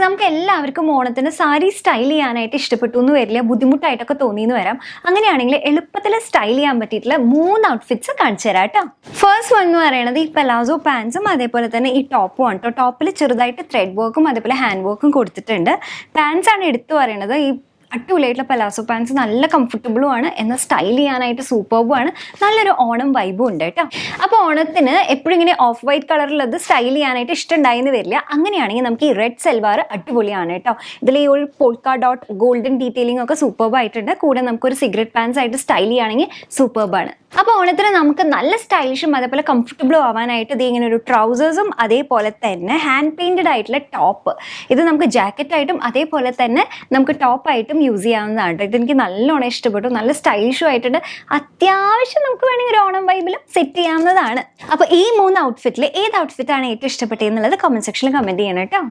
നമുക്ക് എല്ലാവർക്കും ഓണത്തിന് സാരി സ്റ്റൈൽ ചെയ്യാനായിട്ട് ഇഷ്ടപ്പെട്ടു എന്ന് വരില്ല, ബുദ്ധിമുട്ടായിട്ടൊക്കെ തോന്നിയെന്ന് വരാം. അങ്ങനെയാണെങ്കിൽ എളുപ്പത്തിൽ സ്റ്റൈൽ ചെയ്യാൻ പറ്റിയിട്ടുള്ള 3 ഔട്ട്ഫിറ്റ്സ് കാണിച്ചു തരാം കേട്ടോ. ഫസ്റ്റ് വൺ എന്ന് പറയുന്നത് ഈ പെലാസോ പാൻസും അതേപോലെ തന്നെ ഈ ടോപ്പും ആണ് കേട്ടോ. ടോപ്പിൽ ചെറുതായിട്ട് ത്രെഡ് വർക്കും അതേപോലെ ഹാൻഡ് വർക്കും കൊടുത്തിട്ടുണ്ട്. പാൻസ് ആണ് എടുത്തു പറയുന്നത്. ഈ അടിപൊളിയായിട്ടുള്ള പെലാസോ പാൻസ് നല്ല കംഫർട്ടബിളും ആണ്, എന്നാൽ സ്റ്റൈൽ ചെയ്യാനായിട്ട് സൂപ്പർബും ആണ്. നല്ലൊരു ഓണം വൈബും ഉണ്ട് കേട്ടോ. അപ്പോൾ ഓണത്തിന് എപ്പോഴും ഇങ്ങനെ ഓഫ് വൈറ്റ് കളറിലത് സ്റ്റൈൽ ചെയ്യാനായിട്ട് ഇഷ്ടമുണ്ടായെന്ന് വരില്ല. അങ്ങനെയാണെങ്കിൽ നമുക്ക് ഈ റെഡ് സൽവാർ അടിപൊളിയാണ് കേട്ടോ. ഇതിൽ ഈ ഒരു പോൾക്ക ഡോട്ട് ഗോൾഡൻ ഡീറ്റെയിലിംഗ് ഒക്കെ സൂപ്പർബായിട്ടുണ്ട്. കൂടെ നമുക്കൊരു സിഗരറ്റ് പാൻസ് ആയിട്ട് സ്റ്റൈൽ ചെയ്യുകയാണെങ്കിൽ സൂപ്പർബാണ്. അപ്പോൾ ഓണത്തിന് നമുക്ക് നല്ല സ്റ്റൈലിഷും അതേപോലെ കംഫർട്ടബിളും ആവാനായിട്ട് ഇത് ഇങ്ങനെ ഒരു ട്രൗസേഴ്സും അതേപോലെ തന്നെ ഹാൻഡ് പെയിൻറ്റഡ് ആയിട്ടുള്ള ടോപ്പ്, ഇത് നമുക്ക് ജാക്കറ്റായിട്ടും അതേപോലെ തന്നെ നമുക്ക് ടോപ്പായിട്ടും യൂസ് ചെയ്യാവുന്നതാണ്. ഇതെനിക്ക് നല്ലോണം ഇഷ്ടപ്പെട്ടു. നല്ല സ്റ്റൈലിഷും ആയിട്ടുണ്ട്. അത്യാവശ്യം നമുക്ക് വേണമെങ്കിൽ ഒരു ഓണം വൈബിലും സെറ്റ് ചെയ്യാവുന്നതാണ്. അപ്പോൾ ഈ 3 ഔട്ട്ഫിറ്റിൽ ഏത് ഔട്ട്ഫിറ്റാണ് ഏറ്റവും ഇഷ്ടപ്പെട്ടതെന്നുള്ളത് കമൻറ്റ് സെക്ഷനിൽ കമൻറ്റ് ചെയ്യണം കേട്ടോ.